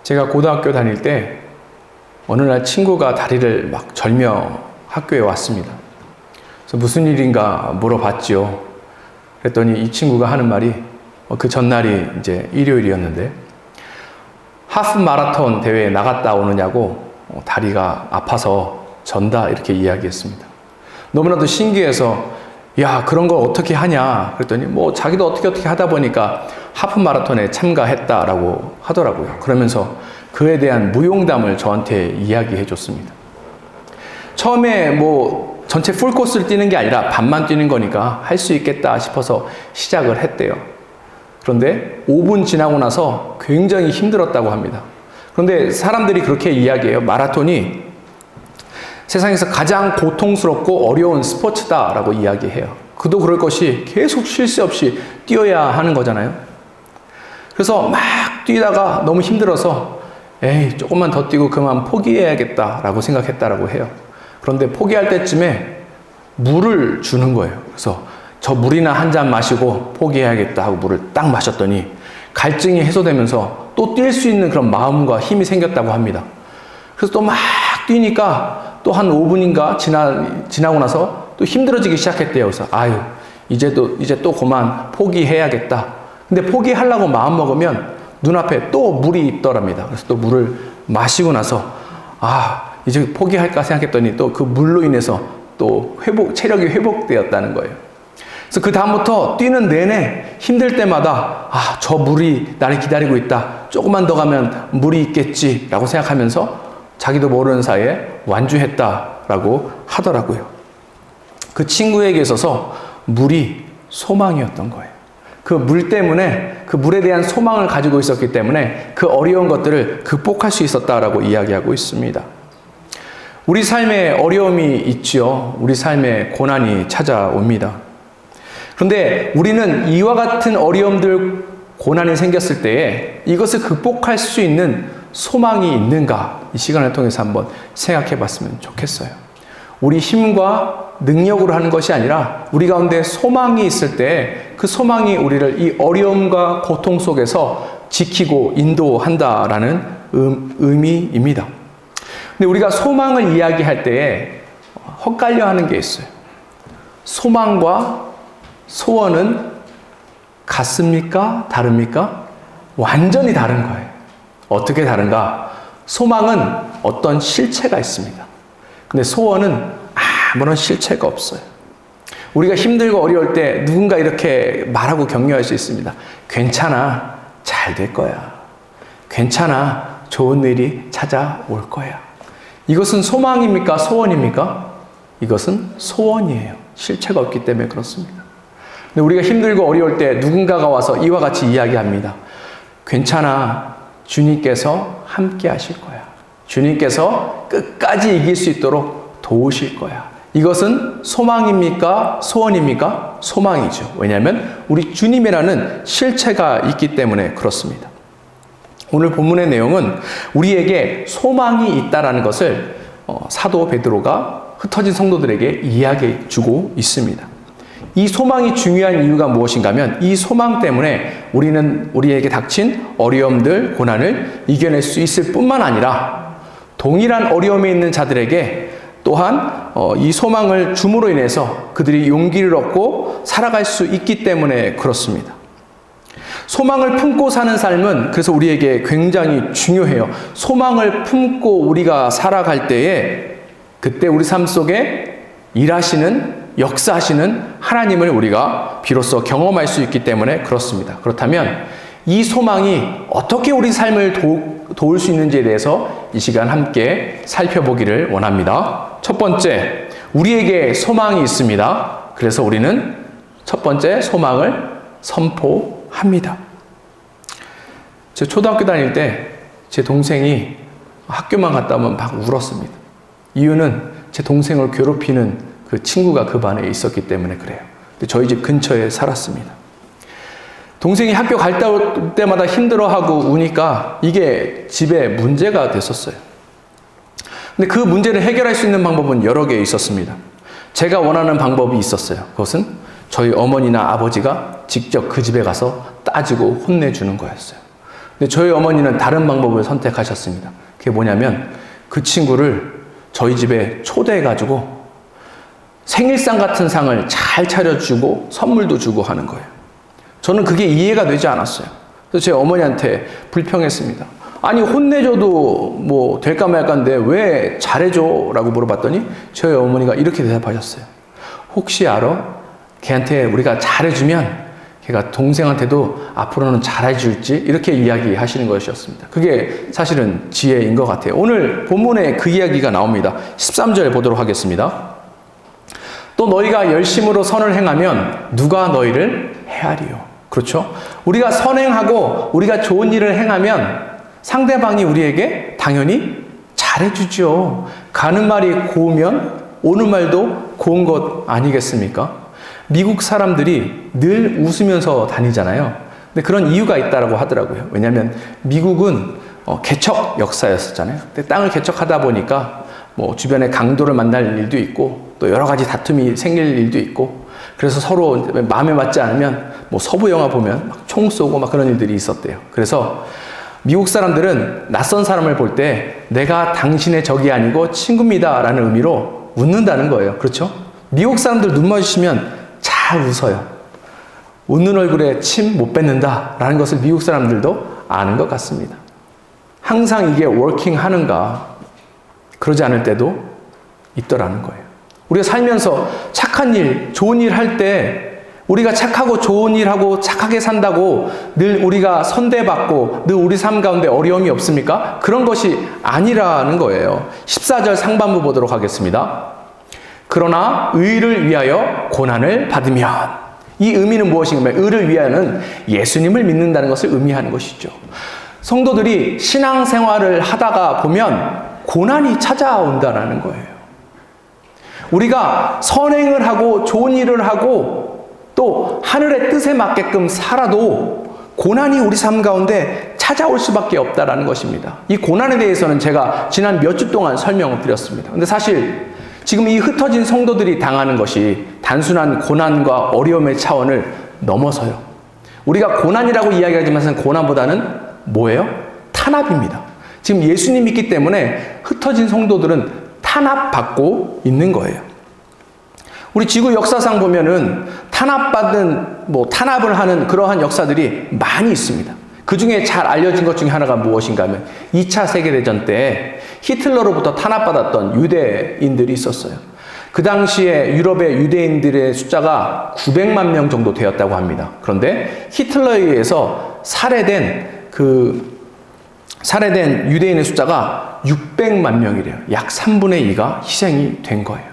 제가 고등학교 다닐 때 어느 날 친구가 다리를 막 절며 학교에 왔습니다. 그래서 무슨 일인가 물어봤지요. 그랬더니 이 친구가 하는 말이 그 전날이 이제 일요일이었는데 하프 마라톤 대회에 나갔다 오느냐고 다리가 아파서 전다 이렇게 이야기했습니다. 너무나도 신기해서 야 그런 걸 어떻게 하냐 그랬더니 뭐 자기도 어떻게 하다 보니까 하프 마라톤에 참가했다라고 하더라고요. 그러면서 그에 대한 무용담을 저한테 이야기해 줬습니다. 처음에 뭐 전체 풀코스를 뛰는 게 아니라 반만 뛰는 거니까 할 수 있겠다 싶어서 시작을 했대요. 그런데 5분 지나고 나서 굉장히 힘들었다고 합니다. 그런데 사람들이 그렇게 이야기해요. 마라톤이 세상에서 가장 고통스럽고 어려운 스포츠다라고 이야기해요. 그도 그럴 것이 계속 쉴 새 없이 뛰어야 하는 거잖아요. 그래서 막 뛰다가 너무 힘들어서 에이 조금만 더 뛰고 그만 포기해야겠다라고 생각했다라고 해요. 그런데 포기할 때쯤에 물을 주는 거예요. 그래서 저 물이나 한 잔 마시고 포기해야겠다 하고 물을 딱 마셨더니 갈증이 해소되면서 또 뛸 수 있는 그런 마음과 힘이 생겼다고 합니다. 그래서 또 막 뛰니까 또 한 5분인가 지나고 나서 또 힘들어지기 시작했대요. 그래서 아유 이제 또 그만 포기해야겠다. 근데 포기하려고 마음 먹으면 눈앞에 또 물이 있더랍니다. 그래서 또 물을 마시고 나서 이제 포기할까 생각했더니 또 그 물로 인해서 또 체력이 회복되었다는 거예요. 그래서 그 다음부터 뛰는 내내 힘들 때마다 저 물이 나를 기다리고 있다. 조금만 더 가면 물이 있겠지라고 생각하면서 자기도 모르는 사이에 완주했다라고 하더라고요. 그 친구에게 있어서 물이 소망이었던 거예요. 그 물 때문에 그 물에 대한 소망을 가지고 있었기 때문에 그 어려운 것들을 극복할 수 있었다라고 이야기하고 있습니다. 우리 삶에 어려움이 있지요. 우리 삶에 고난이 찾아옵니다. 그런데 우리는 이와 같은 어려움들, 고난이 생겼을 때에 이것을 극복할 수 있는 소망이 있는가? 이 시간을 통해서 한번 생각해 봤으면 좋겠어요. 우리 힘과 능력으로 하는 것이 아니라 우리 가운데 소망이 있을 때 그 소망이 우리를 이 어려움과 고통 속에서 지키고 인도한다라는 의미입니다. 근데 우리가 소망을 이야기할 때에 헛갈려 하는 게 있어요. 소망과 소원은 같습니까? 다릅니까? 완전히 다른 거예요. 어떻게 다른가? 소망은 어떤 실체가 있습니다. 근데 소원은 아무런 실체가 없어요. 우리가 힘들고 어려울 때 누군가 이렇게 말하고 격려할 수 있습니다. 괜찮아, 잘 될 거야. 괜찮아, 좋은 일이 찾아올 거야. 이것은 소망입니까? 소원입니까? 이것은 소원이에요. 실체가 없기 때문에 그렇습니다. 근데 우리가 힘들고 어려울 때 누군가가 와서 이와 같이 이야기합니다. 괜찮아, 주님께서 함께 하실 거야. 주님께서 끝까지 이길 수 있도록 도우실 거야. 이것은 소망입니까? 소원입니까? 소망이죠. 왜냐하면 우리 주님이라는 실체가 있기 때문에 그렇습니다. 오늘 본문의 내용은 우리에게 소망이 있다라는 것을 사도 베드로가 흩어진 성도들에게 이야기해 주고 있습니다. 이 소망이 중요한 이유가 무엇인가 하면 이 소망 때문에 우리는 우리에게 닥친 어려움들, 고난을 이겨낼 수 있을 뿐만 아니라 동일한 어려움에 있는 자들에게 또한 이 소망을 줌으로 인해서 그들이 용기를 얻고 살아갈 수 있기 때문에 그렇습니다. 소망을 품고 사는 삶은 그래서 우리에게 굉장히 중요해요. 소망을 품고 우리가 살아갈 때에 그때 우리 삶 속에 일하시는, 역사하시는 하나님을 우리가 비로소 경험할 수 있기 때문에 그렇습니다. 그렇다면 이 소망이 어떻게 우리 삶을 도울 수 있는지에 대해서 이 시간 함께 살펴보기를 원합니다. 첫 번째, 우리에게 소망이 있습니다. 그래서 우리는 첫 번째 소망을 선포합니다. 제가 초등학교 다닐 때 제 동생이 학교만 갔다 오면 막 울었습니다. 이유는 제 동생을 괴롭히는 그 친구가 그 반에 있었기 때문에 그래요. 근데 저희 집 근처에 살았습니다. 동생이 학교 갈 때마다 힘들어하고 우니까 이게 집에 문제가 됐었어요. 근데 그 문제를 해결할 수 있는 방법은 여러 개 있었습니다. 제가 원하는 방법이 있었어요. 그것은 저희 어머니나 아버지가 직접 그 집에 가서 따지고 혼내주는 거였어요. 근데 저희 어머니는 다른 방법을 선택하셨습니다. 그게 뭐냐면 그 친구를 저희 집에 초대해가지고 생일상 같은 상을 잘 차려주고 선물도 주고 하는 거예요. 저는 그게 이해가 되지 않았어요. 그래서 제 어머니한테 불평했습니다. 아니 혼내줘도 뭐 될까 말까인데 왜 잘해줘? 라고 물어봤더니 저희 어머니가 이렇게 대답하셨어요. 혹시 알아? 걔한테 우리가 잘해주면 걔가 동생한테도 앞으로는 잘해줄지 이렇게 이야기하시는 것이었습니다. 그게 사실은 지혜인 것 같아요. 오늘 본문에 그 이야기가 나옵니다. 13절 보도록 하겠습니다. 또 너희가 열심으로 선을 행하면 누가 너희를 해하리요. 그렇죠? 우리가 선행하고 우리가 좋은 일을 행하면 상대방이 우리에게 당연히 잘해주죠. 가는 말이 고우면 오는 말도 고운 것 아니겠습니까? 미국 사람들이 늘 웃으면서 다니잖아요. 근데 그런 이유가 있다고 하더라고요. 왜냐하면 미국은 개척 역사였었잖아요. 근데 땅을 개척하다 보니까 뭐 주변에 강도를 만날 일도 있고 또 여러 가지 다툼이 생길 일도 있고 그래서 서로 마음에 맞지 않으면 뭐 서부 영화 보면 막 총 쏘고 막 그런 일들이 있었대요. 그래서 미국 사람들은 낯선 사람을 볼 때 내가 당신의 적이 아니고 친구입니다 라는 의미로 웃는다는 거예요. 그렇죠? 미국 사람들 눈 마주치면 잘 웃어요. 웃는 얼굴에 침 못 뱉는다 라는 것을 미국 사람들도 아는 것 같습니다. 항상 이게 워킹 하는가 그러지 않을 때도 있더라는 거예요. 우리가 살면서 착한 일, 좋은 일 할 때 우리가 착하고 좋은 일하고 착하게 산다고 늘 우리가 선대받고 늘 우리 삶 가운데 어려움이 없습니까? 그런 것이 아니라는 거예요. 14절 상반부 보도록 하겠습니다. 그러나 의를 위하여 고난을 받으면, 이 의미는 무엇인가? 의를 위하여는 예수님을 믿는다는 것을 의미하는 것이죠. 성도들이 신앙생활을 하다가 보면 고난이 찾아온다는 거예요. 우리가 선행을 하고 좋은 일을 하고 또 하늘의 뜻에 맞게끔 살아도 고난이 우리 삶 가운데 찾아올 수밖에 없다는 것입니다. 이 고난에 대해서는 제가 지난 몇 주 동안 설명을 드렸습니다. 근데 사실 지금 이 흩어진 성도들이 당하는 것이 단순한 고난과 어려움의 차원을 넘어서요. 우리가 고난이라고 이야기하지만 고난보다는 뭐예요? 탄압입니다. 지금 예수님 믿기 때문에 흩어진 성도들은 탄압받고 있는 거예요. 우리 지구 역사상 보면은 탄압을 하는 그러한 역사들이 많이 있습니다. 그 중에 잘 알려진 것 중에 하나가 무엇인가 하면 2차 세계대전 때 히틀러로부터 탄압받았던 유대인들이 있었어요. 그 당시에 유럽의 유대인들의 숫자가 900만 명 정도 되었다고 합니다. 그런데 히틀러에 의해서 살해된 유대인의 숫자가 600만 명이래요. 약 3분의 2가 희생이 된 거예요.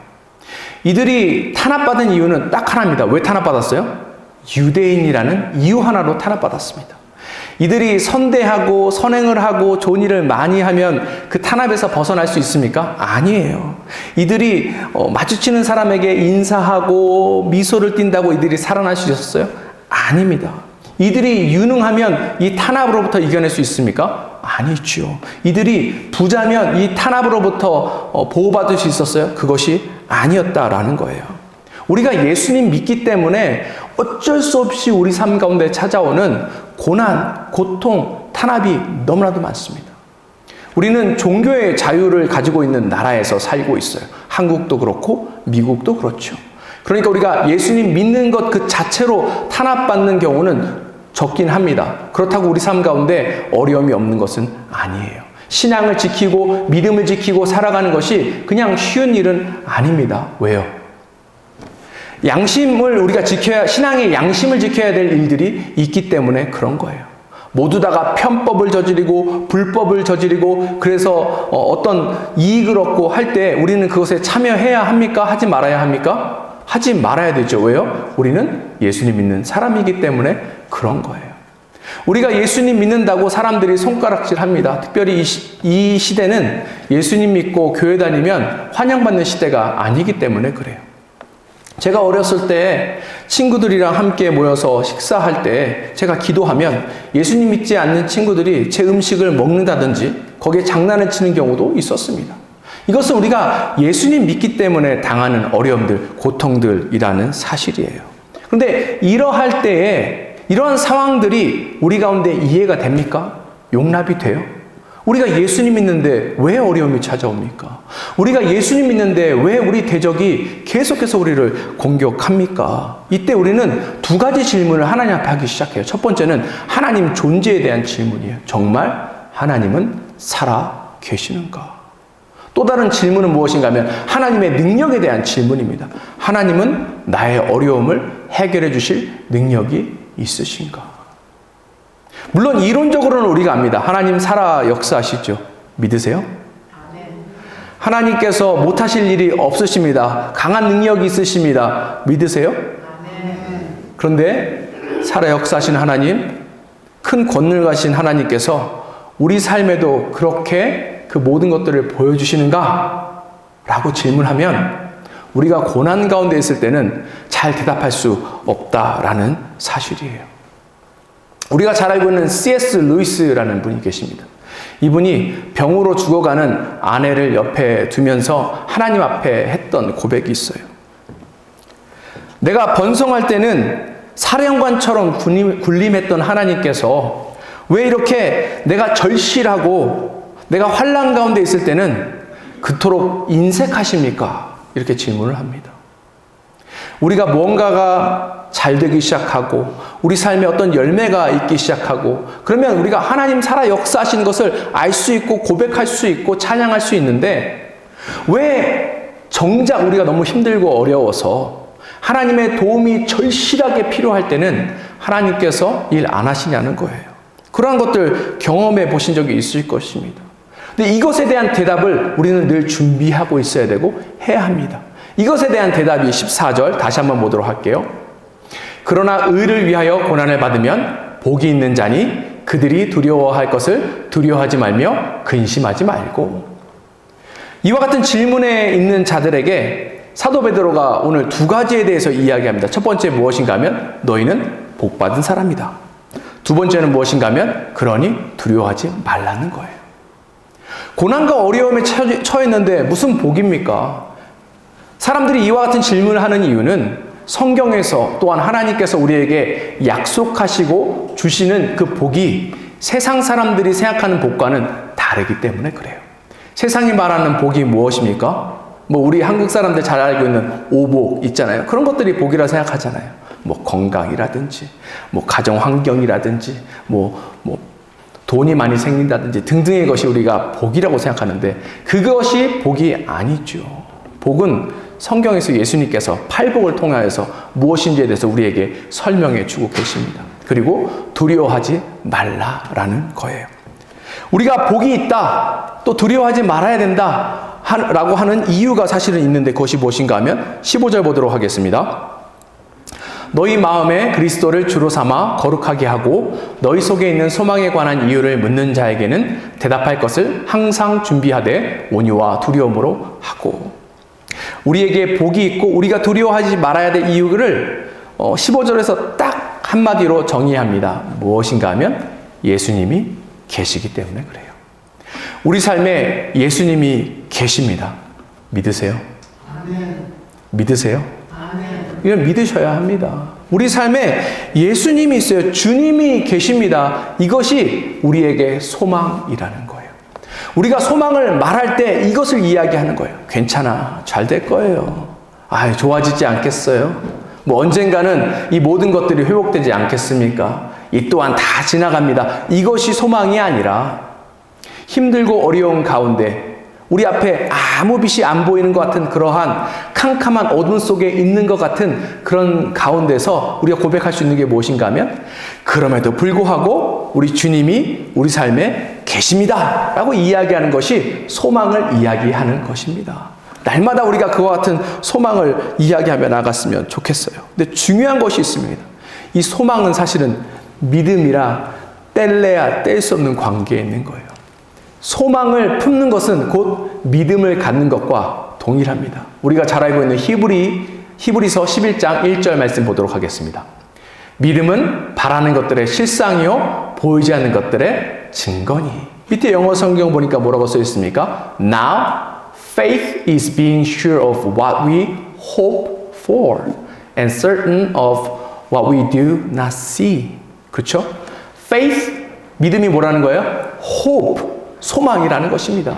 이들이 탄압받은 이유는 딱 하나입니다. 왜 탄압받았어요? 유대인이라는 이유 하나로 탄압받았습니다. 이들이 선대하고 선행을 하고 좋은 일을 많이 하면 그 탄압에서 벗어날 수 있습니까? 아니에요. 이들이 마주치는 사람에게 인사하고 미소를 띈다고 이들이 살아날 수 있었어요? 아닙니다. 이들이 유능하면 이 탄압으로부터 이겨낼 수 있습니까? 아니죠. 이들이 부자면 이 탄압으로부터 보호받을 수 있었어요? 그것이 아니었다라는 거예요. 우리가 예수님 믿기 때문에 어쩔 수 없이 우리 삶 가운데 찾아오는 고난, 고통, 탄압이 너무나도 많습니다. 우리는 종교의 자유를 가지고 있는 나라에서 살고 있어요. 한국도 그렇고 미국도 그렇죠. 그러니까 우리가 예수님 믿는 것 그 자체로 탄압받는 경우는 적긴 합니다. 그렇다고 우리 삶 가운데 어려움이 없는 것은 아니에요. 신앙을 지키고 믿음을 지키고 살아가는 것이 그냥 쉬운 일은 아닙니다. 왜요? 양심을 우리가 신앙의 양심을 지켜야 될 일들이 있기 때문에 그런 거예요. 모두 다가 편법을 저지르고 불법을 저지르고 그래서 어떤 이익을 얻고 할 때 우리는 그것에 참여해야 합니까? 하지 말아야 합니까? 하지 말아야 되죠. 왜요? 우리는 예수님 믿는 사람이기 때문에 그런 거예요. 우리가 예수님 믿는다고 사람들이 손가락질 합니다. 특별히 이 시대는 예수님 믿고 교회 다니면 환영받는 시대가 아니기 때문에 그래요. 제가 어렸을 때 친구들이랑 함께 모여서 식사할 때 제가 기도하면 예수님 믿지 않는 친구들이 제 음식을 먹는다든지 거기에 장난을 치는 경우도 있었습니다. 이것은 우리가 예수님 믿기 때문에 당하는 어려움들, 고통들이라는 사실이에요. 그런데 이러할 때에 이러한 상황들이 우리 가운데 이해가 됩니까? 용납이 돼요? 우리가 예수님 믿는데 왜 어려움이 찾아옵니까? 우리가 예수님 믿는데 왜 우리 대적이 계속해서 우리를 공격합니까? 이때 우리는 두 가지 질문을 하나님 앞에 하기 시작해요. 첫 번째는 하나님 존재에 대한 질문이에요. 정말 하나님은 살아 계시는가? 또 다른 질문은 무엇인가 하면 하나님의 능력에 대한 질문입니다. 하나님은 나의 어려움을 해결해 주실 능력이 있으신가? 물론 이론적으로는 우리가 압니다. 하나님 살아 역사하시죠. 믿으세요? 하나님께서 못하실 일이 없으십니다. 강한 능력이 있으십니다. 믿으세요? 그런데 살아 역사하신 하나님, 큰 권능 가신 하나님께서 우리 삶에도 그렇게 그 모든 것들을 보여주시는가? 라고 질문하면 우리가 고난 가운데 있을 때는 잘 대답할 수 없다라는 사실이에요. 우리가 잘 알고 있는 C.S. 루이스라는 분이 계십니다. 이분이 병으로 죽어가는 아내를 옆에 두면서 하나님 앞에 했던 고백이 있어요. 내가 번성할 때는 사령관처럼 군림했던 하나님께서 왜 이렇게 내가 절실하고 내가 환난 가운데 있을 때는 그토록 인색하십니까? 이렇게 질문을 합니다. 우리가 무언가가 잘 되기 시작하고 우리 삶에 어떤 열매가 있기 시작하고 그러면 우리가 하나님 살아 역사하시는 것을 알 수 있고 고백할 수 있고 찬양할 수 있는데 왜 정작 우리가 너무 힘들고 어려워서 하나님의 도움이 절실하게 필요할 때는 하나님께서 일 안 하시냐는 거예요. 그러한 것들 경험해 보신 적이 있을 것입니다. 근데 이것에 대한 대답을 우리는 늘 준비하고 있어야 되고 해야 합니다. 이것에 대한 대답이 14절 다시 한번 보도록 할게요. 그러나 의를 위하여 고난을 받으면 복이 있는 자니 그들이 두려워할 것을 두려워하지 말며 근심하지 말고. 이와 같은 질문에 있는 자들에게 사도 베드로가 오늘 두 가지에 대해서 이야기합니다. 첫 번째 무엇인가 하면 너희는 복받은 사람이다. 두 번째는 무엇인가 하면 그러니 두려워하지 말라는 거예요. 고난과 어려움에 처했는데 무슨 복입니까? 사람들이 이와 같은 질문을 하는 이유는 성경에서 또한 하나님께서 우리에게 약속하시고 주시는 그 복이 세상 사람들이 생각하는 복과는 다르기 때문에 그래요. 세상이 말하는 복이 무엇입니까? 우리 한국 사람들 잘 알고 있는 오복 있잖아요. 그런 것들이 복이라 생각하잖아요. 건강이라든지, 가정 환경이라든지, 돈이 많이 생긴다든지 등등의 것이 우리가 복이라고 생각하는데 그것이 복이 아니죠. 복은 성경에서 예수님께서 팔복을 통하여서 무엇인지에 대해서 우리에게 설명해 주고 계십니다. 그리고 두려워하지 말라라는 거예요. 우리가 복이 있다, 또 두려워하지 말아야 된다 라고 하는 이유가 사실은 있는데 그것이 무엇인가 하면 15절 보도록 하겠습니다. 너희 마음에 그리스도를 주로 삼아 거룩하게 하고 너희 속에 있는 소망에 관한 이유를 묻는 자에게는 대답할 것을 항상 준비하되 온유와 두려움으로 하고. 우리에게 복이 있고 우리가 두려워하지 말아야 될 이유를 15절에서 딱 한마디로 정의합니다. 무엇인가 하면 예수님이 계시기 때문에 그래요. 우리 삶에 예수님이 계십니다. 믿으세요? 아멘. 믿으세요? 아멘. 이건 믿으셔야 합니다. 우리 삶에 예수님이 있어요. 주님이 계십니다. 이것이 우리에게 소망이라는 거예요. 우리가 소망을 말할 때 이것을 이야기하는 거예요. 괜찮아. 잘 될 거예요. 좋아지지 않겠어요? 언젠가는 이 모든 것들이 회복되지 않겠습니까? 이 또한 다 지나갑니다. 이것이 소망이 아니라 힘들고 어려운 가운데 우리 앞에 아무 빛이 안 보이는 것 같은 그러한 캄캄한 어둠 속에 있는 것 같은 그런 가운데서 우리가 고백할 수 있는 게 무엇인가 하면 그럼에도 불구하고 우리 주님이 우리 삶에 계십니다 라고 이야기하는 것이 소망을 이야기하는 것입니다. 날마다 우리가 그와 같은 소망을 이야기하며 나갔으면 좋겠어요. 근데 중요한 것이 있습니다. 이 소망은 사실은 믿음이라 뗄래야 뗄 수 없는 관계에 있는 거예요. 소망을 품는 것은 곧 믿음을 갖는 것과 동일합니다. 우리가 잘 알고 있는 히브리서 11장 1절 말씀 보도록 하겠습니다. 믿음은 바라는 것들의 실상이요 보이지 않는 것들의 증거니. 밑에 영어 성경 보니까 뭐라고 써 있습니까? Now faith is being sure of what we hope for and certain of what we do not see. 그렇죠? Faith 믿음이 뭐라는 거예요? hope, 소망이라는 것입니다.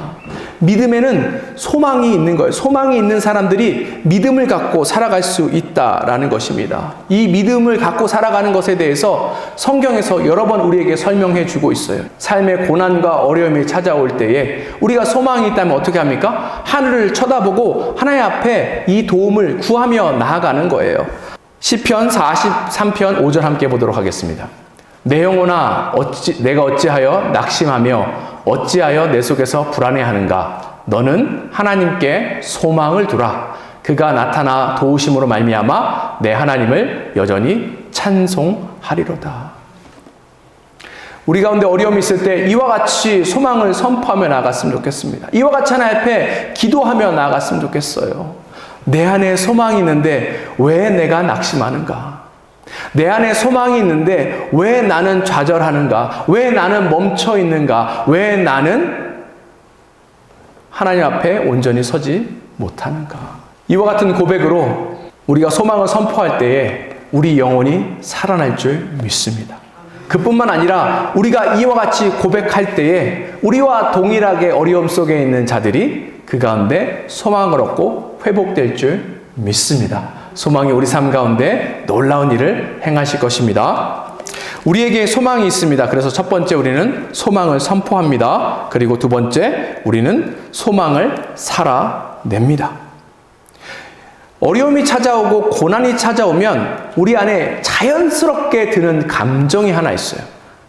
믿음에는 소망이 있는 거예요. 소망이 있는 사람들이 믿음을 갖고 살아갈 수 있다라는 것입니다. 이 믿음을 갖고 살아가는 것에 대해서 성경에서 여러 번 우리에게 설명해 주고 있어요. 삶의 고난과 어려움이 찾아올 때에 우리가 소망이 있다면 어떻게 합니까? 하늘을 쳐다보고 하나님 앞에 이 도움을 구하며 나아가는 거예요. 시편 43편 5절 함께 보도록 하겠습니다. 내 영혼아 내가 어찌하여 낙심하며 어찌하여 내 속에서 불안해하는가? 너는 하나님께 소망을 두라. 그가 나타나 도우심으로 말미암아 내 하나님을 여전히 찬송하리로다. 우리 가운데 어려움이 있을 때 이와 같이 소망을 선포하며 나아갔으면 좋겠습니다. 이와 같이 하나님 앞에 기도하며 나아갔으면 좋겠어요. 내 안에 소망이 있는데 왜 내가 낙심하는가? 내 안에 소망이 있는데 왜 나는 좌절하는가? 왜 나는 멈춰 있는가? 왜 나는 하나님 앞에 온전히 서지 못하는가? 이와 같은 고백으로 우리가 소망을 선포할 때에 우리 영혼이 살아날 줄 믿습니다. 그뿐만 아니라 우리가 이와 같이 고백할 때에 우리와 동일하게 어려움 속에 있는 자들이 그 가운데 소망을 얻고 회복될 줄 믿습니다. 소망이 우리 삶 가운데 놀라운 일을 행하실 것입니다. 우리에게 소망이 있습니다. 그래서 첫 번째 우리는 소망을 선포합니다. 그리고 두 번째 우리는 소망을 살아냅니다. 어려움이 찾아오고 고난이 찾아오면 우리 안에 자연스럽게 드는 감정이 하나 있어요.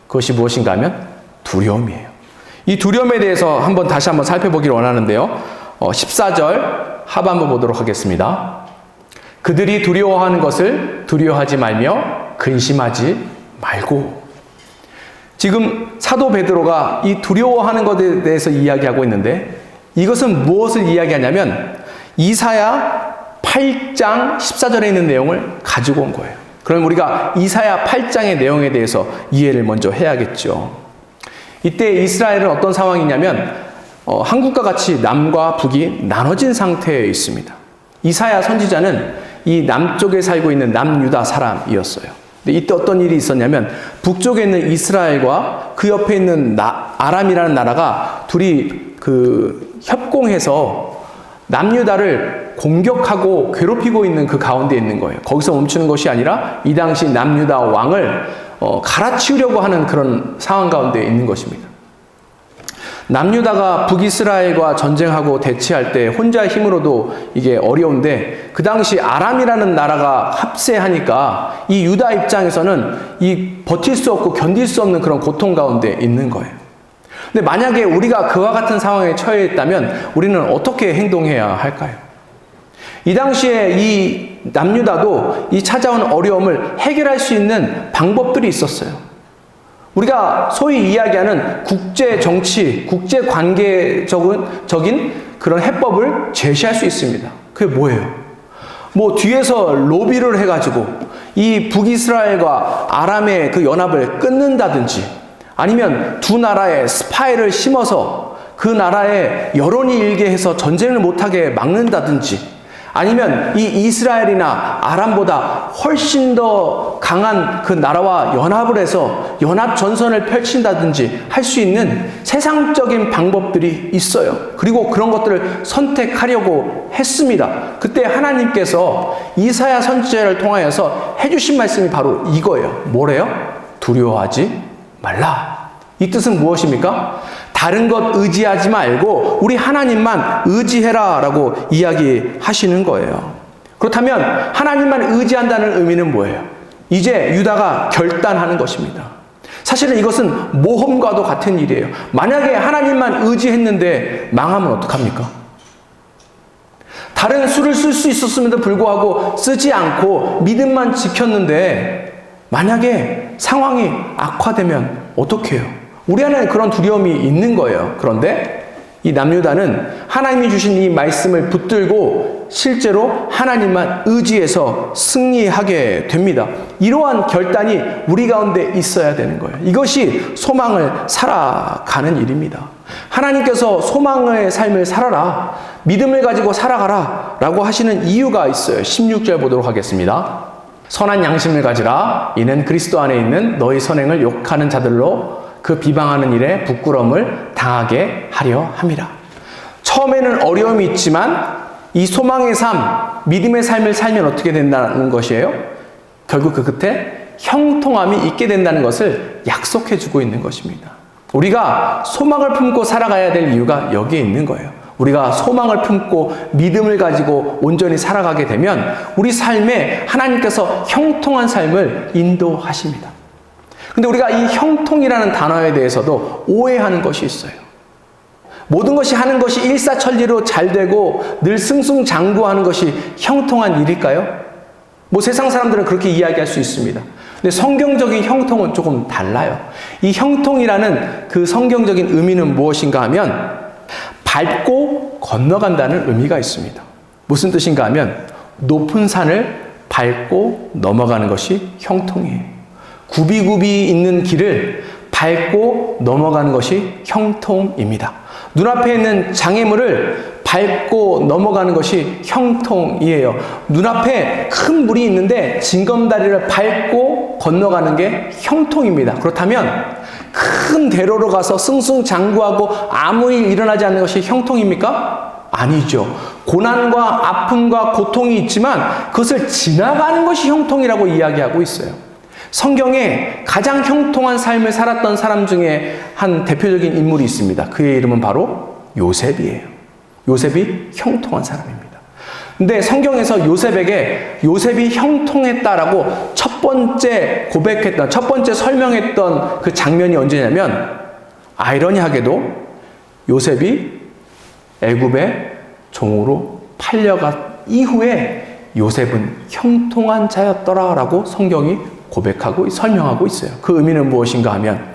그것이 무엇인가 하면 두려움이에요. 이 두려움에 대해서 다시 한번 살펴보기를 원하는데요. 14절 하반부 보도록 하겠습니다. 그들이 두려워하는 것을 두려워하지 말며 근심하지 말고. 지금 사도 베드로가 이 두려워하는 것에 대해서 이야기하고 있는데 이것은 무엇을 이야기하냐면 이사야 8장 14절에 있는 내용을 가지고 온 거예요. 그럼 우리가 이사야 8장의 내용에 대해서 이해를 먼저 해야겠죠. 이때 이스라엘은 어떤 상황이냐면 한국과 같이 남과 북이 나눠진 상태에 있습니다. 이사야 선지자는 이 남쪽에 살고 있는 남유다 사람이었어요. 근데 이때 어떤 일이 있었냐면 북쪽에 있는 이스라엘과 그 옆에 있는 아람이라는 나라가 둘이 협공해서 남유다를 공격하고 괴롭히고 있는 그 가운데 있는 거예요. 거기서 멈추는 것이 아니라 이 당시 남유다 왕을 갈아치우려고 하는 그런 상황 가운데 있는 것입니다. 남유다가 북이스라엘과 전쟁하고 대치할 때 혼자 힘으로도 이게 어려운데 그 당시 아람이라는 나라가 합세하니까 이 유다 입장에서는 이 버틸 수 없고 견딜 수 없는 그런 고통 가운데 있는 거예요. 근데 만약에 우리가 그와 같은 상황에 처해 있다면 우리는 어떻게 행동해야 할까요? 이 당시에 이 남유다도 이 찾아온 어려움을 해결할 수 있는 방법들이 있었어요. 우리가 소위 이야기하는 국제 정치, 국제 관계적인 그런 해법을 제시할 수 있습니다. 그게 뭐예요? 뒤에서 로비를 해가지고 이 북이스라엘과 아람의 그 연합을 끊는다든지 아니면 두 나라에 스파이를 심어서 그 나라에 여론이 일게 해서 전쟁을 못하게 막는다든지 아니면 이 이스라엘이나 아람보다 훨씬 더 강한 그 나라와 연합을 해서 연합 전선을 펼친다든지 할 수 있는 세상적인 방법들이 있어요. 그리고 그런 것들을 선택하려고 했습니다. 그때 하나님께서 이사야 선지자를 통하여서 해주신 말씀이 바로 이거예요. 뭐래요? 두려워하지 말라. 이 뜻은 무엇입니까? 다른 것 의지하지 말고 우리 하나님만 의지해라 라고 이야기하시는 거예요. 그렇다면 하나님만 의지한다는 의미는 뭐예요? 이제 유다가 결단하는 것입니다. 사실은 이것은 모험과도 같은 일이에요. 만약에 하나님만 의지했는데 망하면 어떡합니까? 다른 수를 쓸 수 있었음에도 불구하고 쓰지 않고 믿음만 지켰는데 만약에 상황이 악화되면 어떡해요? 우리 안에는 그런 두려움이 있는 거예요. 그런데 이 남유다는 하나님이 주신 이 말씀을 붙들고 실제로 하나님만 의지해서 승리하게 됩니다. 이러한 결단이 우리 가운데 있어야 되는 거예요. 이것이 소망을 살아가는 일입니다. 하나님께서 소망의 삶을 살아라, 믿음을 가지고 살아가라 라고 하시는 이유가 있어요. 16절 보도록 하겠습니다. 선한 양심을 가지라. 이는 그리스도 안에 있는 너희 선행을 욕하는 자들로 그 비방하는 일에 부끄러움을 당하게 하려 함이라. 처음에는 어려움이 있지만 이 소망의 삶, 믿음의 삶을 살면 어떻게 된다는 것이에요? 결국 그 끝에 형통함이 있게 된다는 것을 약속해 주고 있는 것입니다. 우리가 소망을 품고 살아가야 될 이유가 여기에 있는 거예요. 우리가 소망을 품고 믿음을 가지고 온전히 살아가게 되면 우리 삶에 하나님께서 형통한 삶을 인도하십니다. 근데 우리가 이 형통이라는 단어에 대해서도 오해하는 것이 있어요. 모든 것이 하는 것이 일사천리로 잘 되고 늘 승승장구하는 것이 형통한 일일까요? 뭐 세상 사람들은 그렇게 이야기할 수 있습니다. 근데 성경적인 형통은 조금 달라요. 이 형통이라는 그 성경적인 의미는 무엇인가 하면 밟고 건너간다는 의미가 있습니다. 무슨 뜻인가 하면 높은 산을 밟고 넘어가는 것이 형통이에요. 굽이굽이 있는 길을 밟고 넘어가는 것이 형통입니다. 눈앞에 있는 장애물을 밟고 넘어가는 것이 형통이에요. 눈앞에 큰 물이 있는데 징검다리를 밟고 건너가는 게 형통입니다. 그렇다면 큰 대로로 가서 승승장구하고 아무 일 일어나지 않는 것이 형통입니까? 아니죠. 고난과 아픔과 고통이 있지만 그것을 지나가는 것이 형통이라고 이야기하고 있어요. 성경에 가장 형통한 삶을 살았던 사람 중에 한 대표적인 인물이 있습니다. 그의 이름은 바로 요셉이에요. 요셉이 형통한 사람입니다. 근데 성경에서 요셉이 형통했다라고 첫 번째 고백했던, 첫 번째 설명했던 그 장면이 언제냐면, 아이러니하게도 요셉이 애굽의 종으로 팔려간 이후에 요셉은 형통한 자였더라라고 성경이 설명하고 있어요. 그 의미는 무엇인가 하면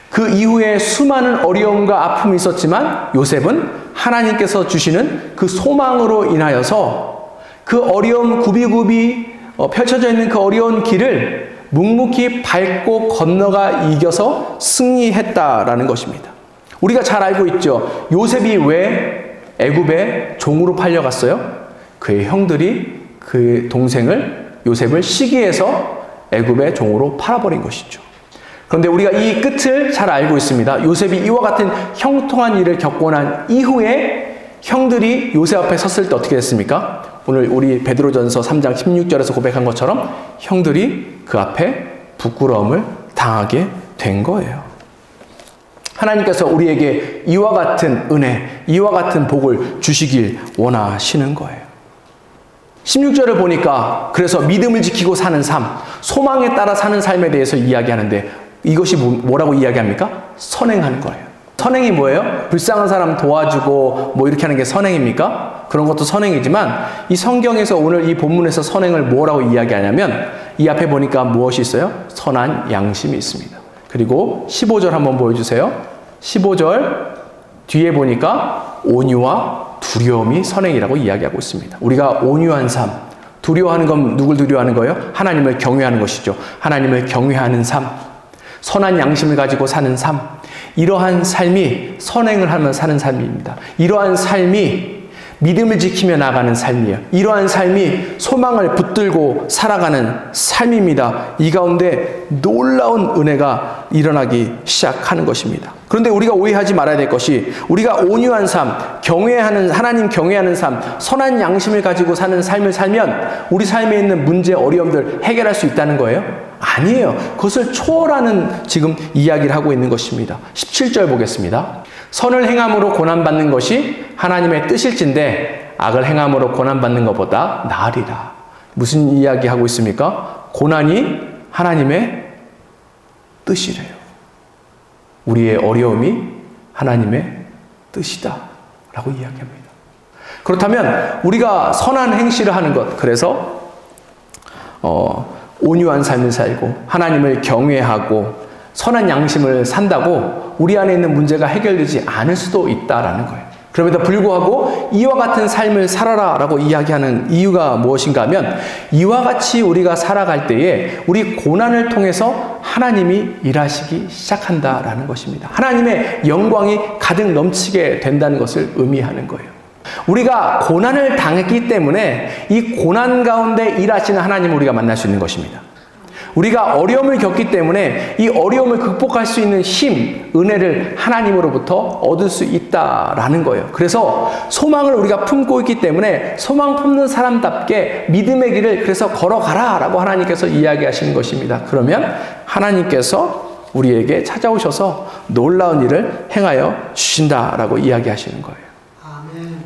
그 이후에 수많은 어려움과 아픔이 있었지만 요셉은 하나님께서 주시는 그 소망으로 인하여서 그 어려움 굽이굽이 펼쳐져 있는 그 어려운 길을 묵묵히 밟고 건너가 이겨서 승리했다라는 것입니다. 우리가 잘 알고 있죠. 요셉이 왜 애굽의 종으로 팔려갔어요? 그의 형들이 그 동생을 요셉을 시기해서 애굽의 종으로 팔아버린 것이죠. 그런데 우리가 이 끝을 잘 알고 있습니다. 요셉이 이와 같은 형통한 일을 겪고 난 이후에 형들이 요셉 앞에 섰을 때 어떻게 됐습니까? 오늘 우리 베드로전서 3장 16절에서 고백한 것처럼 형들이 그 앞에 부끄러움을 당하게 된 거예요. 하나님께서 우리에게 이와 같은 은혜, 이와 같은 복을 주시길 원하시는 거예요. 16절을 보니까 그래서 믿음을 지키고 사는 삶, 소망에 따라 사는 삶에 대해서 이야기하는데 이것이 뭐라고 이야기합니까? 선행하는 거예요. 선행이 뭐예요? 불쌍한 사람 도와주고 뭐 이렇게 하는 게 선행입니까? 그런 것도 선행이지만 이 성경에서 오늘 이 본문에서 선행을 뭐라고 이야기하냐면 이 앞에 보니까 무엇이 있어요? 선한 양심이 있습니다. 그리고 15절 한번 보여주세요. 15절 뒤에 보니까 온유와 두려움이 선행이라고 이야기하고 있습니다. 우리가 온유한 삶, 두려워하는 건 누굴 두려워하는 거예요? 하나님을 경외하는 것이죠. 하나님을 경외하는 삶, 선한 양심을 가지고 사는 삶, 이러한 삶이 선행을 하며 사는 삶입니다. 이러한 삶이 믿음을 지키며 나가는 삶이에요. 이러한 삶이 소망을 붙들고 살아가는 삶입니다. 이 가운데 놀라운 은혜가 일어나기 시작하는 것입니다. 그런데 우리가 오해하지 말아야 될 것이 우리가 온유한 삶, 하나님 경외하는 삶, 선한 양심을 가지고 사는 삶을 살면 우리 삶에 있는 문제, 어려움들 해결할 수 있다는 거예요? 아니에요. 그것을 초월하는 지금 이야기를 하고 있는 것입니다. 17절 보겠습니다. 선을 행함으로 고난받는 것이 하나님의 뜻일진데 악을 행함으로 고난받는 것보다 나으리라. 무슨 이야기 하고 있습니까? 고난이 하나님의 뜻이래요. 우리의 어려움이 하나님의 뜻이다 라고 이야기합니다. 그렇다면 우리가 선한 행실을 하는 것, 그래서 온유한 삶을 살고 하나님을 경외하고 선한 양심을 산다고 우리 안에 있는 문제가 해결되지 않을 수도 있다라는 거예요. 그럼에도 불구하고 이와 같은 삶을 살아라 라고 이야기하는 이유가 무엇인가 하면 이와 같이 우리가 살아갈 때에 우리 고난을 통해서 하나님이 일하시기 시작한다라는 것입니다. 하나님의 영광이 가득 넘치게 된다는 것을 의미하는 거예요. 우리가 고난을 당했기 때문에 이 고난 가운데 일하시는 하나님을 우리가 만날 수 있는 것입니다. 우리가 어려움을 겪기 때문에 이 어려움을 극복할 수 있는 힘, 은혜를 하나님으로부터 얻을 수 있다라는 거예요. 그래서 소망을 우리가 품고 있기 때문에 소망 품는 사람답게 믿음의 길을 그래서 걸어가라 라고 하나님께서 이야기하시는 것입니다. 그러면 하나님께서 우리에게 찾아오셔서 놀라운 일을 행하여 주신다라고 이야기하시는 거예요. 아멘.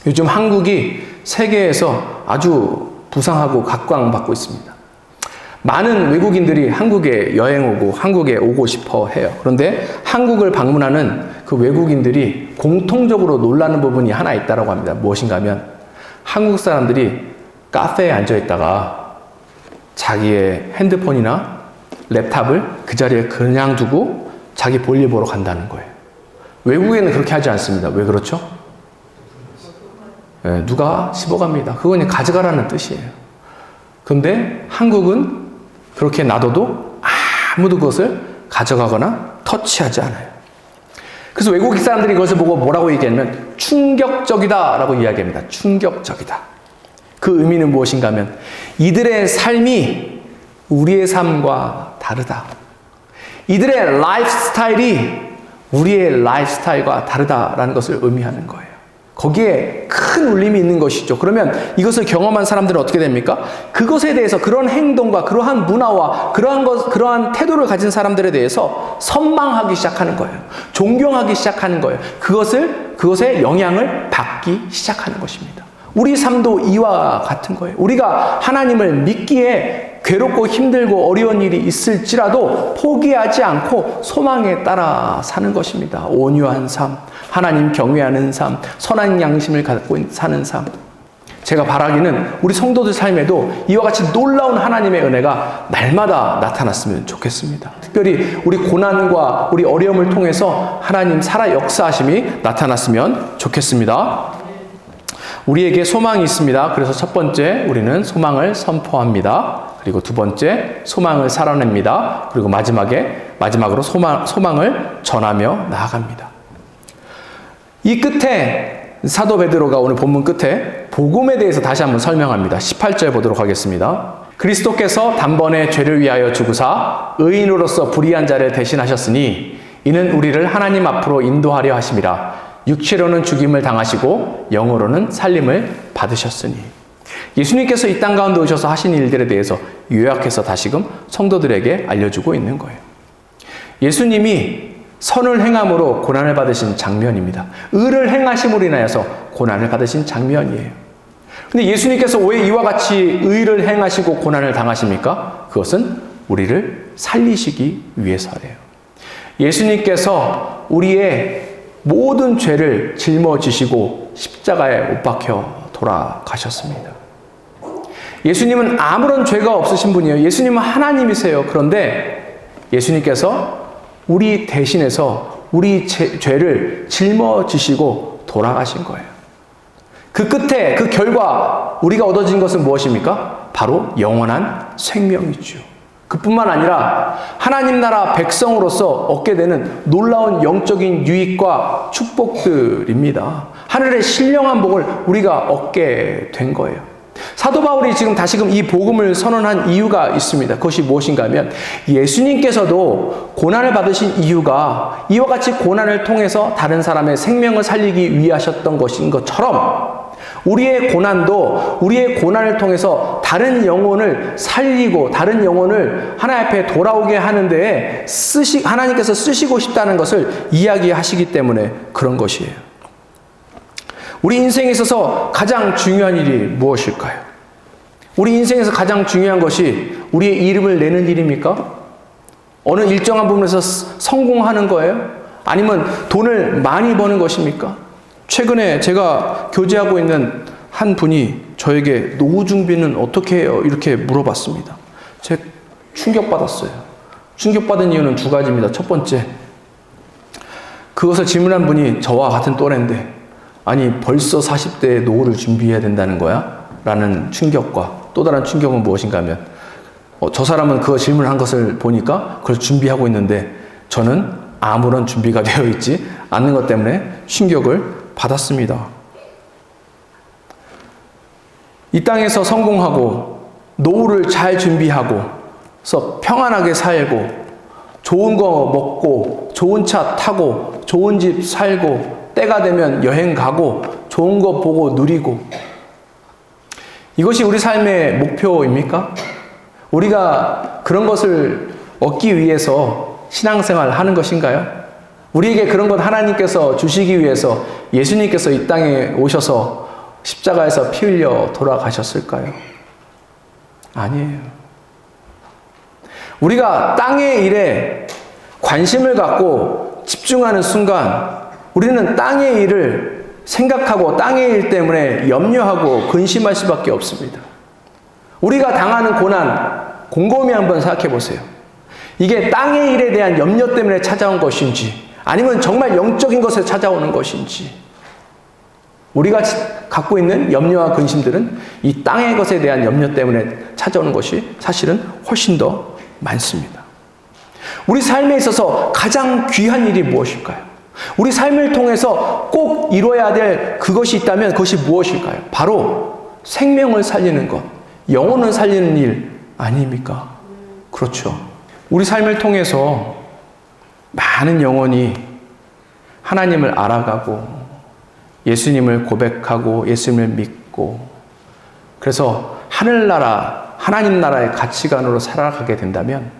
요즘 한국이 세계에서 아주 부상하고 각광받고 있습니다. 많은 외국인들이 한국에 여행 오고 한국에 오고 싶어 해요. 그런데 한국을 방문하는 그 외국인들이 공통적으로 놀라는 부분이 하나 있다고 합니다. 무엇인가 하면 한국 사람들이 카페에 앉아 있다가 자기의 핸드폰이나 랩탑을 그 자리에 그냥 두고 자기 볼일 보러 간다는 거예요. 외국에는 그렇게 하지 않습니다. 왜 그렇죠? 네, 누가 씹어갑니다. 그건 가져가라는 뜻이에요. 그런데 한국은 그렇게 놔둬도 아무도 그것을 가져가거나 터치하지 않아요. 그래서 외국 사람들이 그것을 보고 뭐라고 얘기하냐면 충격적이다 라고 이야기합니다. 충격적이다. 그 의미는 무엇인가 하면 이들의 삶이 우리의 삶과 다르다. 이들의 라이프 스타일이 우리의 라이프 스타일과 다르다라는 것을 의미하는 거예요. 거기에 큰 울림이 있는 것이죠. 그러면 이것을 경험한 사람들은 어떻게 됩니까? 그것에 대해서 그런 행동과 그러한 문화와 그러한 태도를 가진 사람들에 대해서 선망하기 시작하는 거예요. 존경하기 시작하는 거예요. 그것에 영향을 받기 시작하는 것입니다. 우리 삶도 이와 같은 거예요. 우리가 하나님을 믿기에 괴롭고 힘들고 어려운 일이 있을지라도 포기하지 않고 소망에 따라 사는 것입니다. 온유한 삶, 하나님 경외하는 삶, 선한 양심을 갖고 사는 삶. 제가 바라기는 우리 성도들 삶에도 이와 같이 놀라운 하나님의 은혜가 날마다 나타났으면 좋겠습니다. 특별히 우리 고난과 우리 어려움을 통해서 하나님 살아 역사하심이 나타났으면 좋겠습니다. 우리에게 소망이 있습니다. 그래서 첫 번째, 우리는 소망을 선포합니다. 그리고 두 번째, 소망을 살아냅니다. 그리고 마지막으로 소망을 전하며 나아갑니다. 이 끝에 사도 베드로가 오늘 본문 끝에 복음에 대해서 다시 한번 설명합니다. 18절 보도록 하겠습니다. 그리스도께서 단번에 죄를 위하여 죽으사 의인으로서 불의한 자를 대신하셨으니 이는 우리를 하나님 앞으로 인도하려 하심이라. 육체로는 죽임을 당하시고 영으로는 살림을 받으셨으니. 예수님께서 이 땅 가운데 오셔서 하신 일들에 대해서 요약해서 다시금 성도들에게 알려주고 있는 거예요. 예수님이 선을 행함으로 고난을 받으신 장면입니다. 의를 행하심으로 인하여서 고난을 받으신 장면이에요. 근데 예수님께서 왜 이와 같이 의를 행하시고 고난을 당하십니까? 그것은 우리를 살리시기 위해서래요. 예수님께서 우리의 모든 죄를 짊어지시고 십자가에 못 박혀 돌아가셨습니다. 예수님은 아무런 죄가 없으신 분이에요. 예수님은 하나님이세요. 그런데 예수님께서 우리 대신해서 우리 죄를 짊어지시고 돌아가신 거예요. 그 끝에 그 결과 우리가 얻어진 것은 무엇입니까? 바로 영원한 생명이죠. 그뿐만 아니라 하나님 나라 백성으로서 얻게 되는 놀라운 영적인 유익과 축복들입니다. 하늘의 신령한 복을 우리가 얻게 된 거예요. 사도 바울이 지금 다시금 이 복음을 선언한 이유가 있습니다. 그것이 무엇인가 하면 예수님께서도 고난을 받으신 이유가 이와 같이 고난을 통해서 다른 사람의 생명을 살리기 위하셨던 것인 것처럼 우리의 고난도 우리의 고난을 통해서 다른 영혼을 살리고 다른 영혼을 하나님 앞에 돌아오게 하는 데에 하나님께서 쓰시고 싶다는 것을 이야기하시기 때문에 그런 것이에요. 우리 인생에 있어서 가장 중요한 일이 무엇일까요? 우리 인생에서 가장 중요한 것이 우리의 이름을 내는 일입니까? 어느 일정한 부분에서 성공하는 거예요? 아니면 돈을 많이 버는 것입니까? 최근에 제가 교제하고 있는 한 분이 저에게 노후 준비는 어떻게 해요? 이렇게 물어봤습니다. 제가 충격받았어요. 충격받은 이유는 두 가지입니다. 첫 번째, 그것을 질문한 분이 저와 같은 또래인데 아니 벌써 40대에 노후를 준비해야 된다는 거야? 라는 충격과 또 다른 충격은 무엇인가 하면 저 사람은 그 질문한 것을 보니까 그걸 준비하고 있는데 저는 아무런 준비가 되어 있지 않는 것 때문에 충격을 받았습니다. 이 땅에서 성공하고 노후를 잘 준비하고 그래서 평안하게 살고 좋은 거 먹고 좋은 차 타고 좋은 집 살고 때가 되면 여행 가고 좋은 거 보고 누리고, 이것이 우리 삶의 목표입니까? 우리가 그런 것을 얻기 위해서 신앙생활을 하는 것인가요? 우리에게 그런 것 하나님께서 주시기 위해서 예수님께서 이 땅에 오셔서 십자가에서 피 흘려 돌아가셨을까요? 아니에요. 우리가 땅의 일에 관심을 갖고 집중하는 순간 우리는 땅의 일을 생각하고 땅의 일 때문에 염려하고 근심할 수밖에 없습니다. 우리가 당하는 고난 곰곰이 한번 생각해 보세요. 이게 땅의 일에 대한 염려 때문에 찾아온 것인지 아니면 정말 영적인 것에 찾아오는 것인지, 우리가 갖고 있는 염려와 근심들은 이 땅의 것에 대한 염려 때문에 찾아오는 것이 사실은 훨씬 더 많습니다. 우리 삶에 있어서 가장 귀한 일이 무엇일까요? 우리 삶을 통해서 꼭 이루어야 될 그것이 있다면 그것이 무엇일까요? 바로 생명을 살리는 것, 영혼을 살리는 일 아닙니까? 그렇죠. 우리 삶을 통해서 많은 영혼이 하나님을 알아가고 예수님을 고백하고 예수님을 믿고, 그래서 하늘나라, 하나님 나라의 가치관으로 살아가게 된다면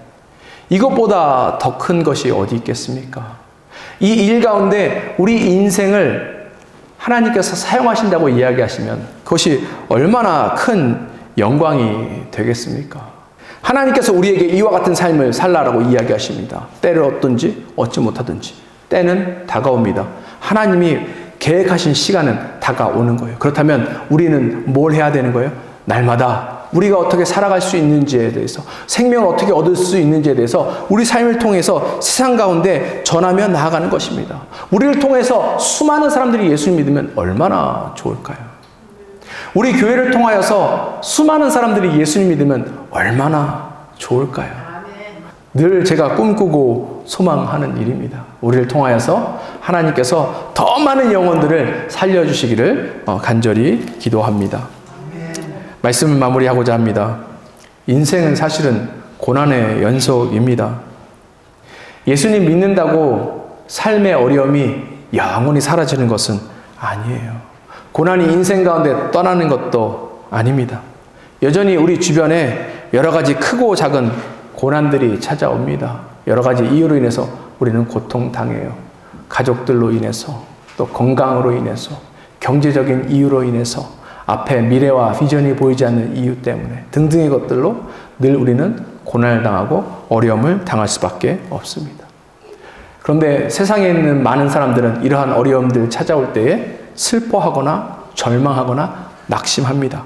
이것보다 더 큰 것이 어디 있겠습니까? 이 일 가운데 우리 인생을 하나님께서 사용하신다고 이야기하시면 그것이 얼마나 큰 영광이 되겠습니까? 하나님께서 우리에게 이와 같은 삶을 살라라고 이야기하십니다. 때를 얻든지 얻지 못하든지 때는 다가옵니다. 하나님이 계획하신 시간은 다가오는 거예요. 그렇다면 우리는 뭘 해야 되는 거예요? 날마다 우리가 어떻게 살아갈 수 있는지에 대해서, 생명을 어떻게 얻을 수 있는지에 대해서 우리 삶을 통해서 세상 가운데 전하며 나아가는 것입니다. 우리를 통해서 수많은 사람들이 예수를 믿으면 얼마나 좋을까요? 우리 교회를 통하여서 수많은 사람들이 예수를 믿으면 얼마나 좋을까요? 늘 제가 꿈꾸고 소망하는 일입니다. 우리를 통하여서 하나님께서 더 많은 영혼들을 살려주시기를 간절히 기도합니다. 말씀을 마무리하고자 합니다. 인생은 사실은 고난의 연속입니다. 예수님 믿는다고 삶의 어려움이 영원히 사라지는 것은 아니에요. 고난이 인생 가운데 떠나는 것도 아닙니다. 여전히 우리 주변에 여러 가지 크고 작은 고난들이 찾아옵니다. 여러 가지 이유로 인해서 우리는 고통당해요. 가족들로 인해서, 또 건강으로 인해서, 경제적인 이유로 인해서, 앞에 미래와 비전이 보이지 않는 이유 때문에 등등의 것들로 늘 우리는 고난을 당하고 어려움을 당할 수밖에 없습니다. 그런데 세상에 있는 많은 사람들은 이러한 어려움들 찾아올 때에 슬퍼하거나 절망하거나 낙심합니다.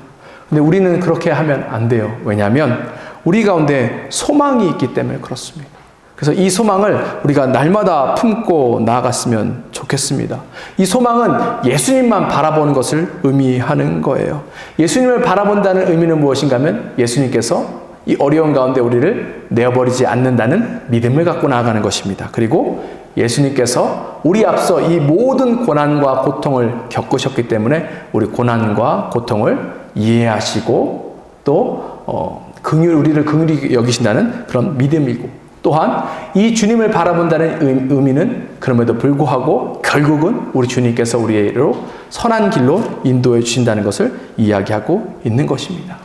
근데 우리는 그렇게 하면 안 돼요. 왜냐하면 우리 가운데 소망이 있기 때문에 그렇습니다. 그래서 이 소망을 우리가 날마다 품고 나아갔으면 좋겠습니다. 이 소망은 예수님만 바라보는 것을 의미하는 거예요. 예수님을 바라본다는 의미는 무엇인가 하면 예수님께서 이 어려운 가운데 우리를 내어버리지 않는다는 믿음을 갖고 나아가는 것입니다. 그리고 예수님께서 우리 앞서 이 모든 고난과 고통을 겪으셨기 때문에 우리 고난과 고통을 이해하시고 또 우리를 긍휼히 여기신다는 그런 믿음이고, 또한 이 주님을 바라본다는 의미는 그럼에도 불구하고 결국은 우리 주님께서 우리로 선한 길로 인도해 주신다는 것을 이야기하고 있는 것입니다.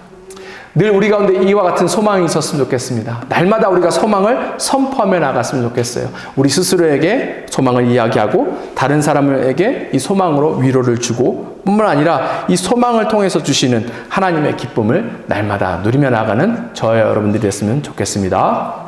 늘 우리 가운데 이와 같은 소망이 있었으면 좋겠습니다. 날마다 우리가 소망을 선포하며 나갔으면 좋겠어요. 우리 스스로에게 소망을 이야기하고 다른 사람에게 이 소망으로 위로를 주고, 뿐만 아니라 이 소망을 통해서 주시는 하나님의 기쁨을 날마다 누리며 나가는 저와 여러분들이 됐으면 좋겠습니다.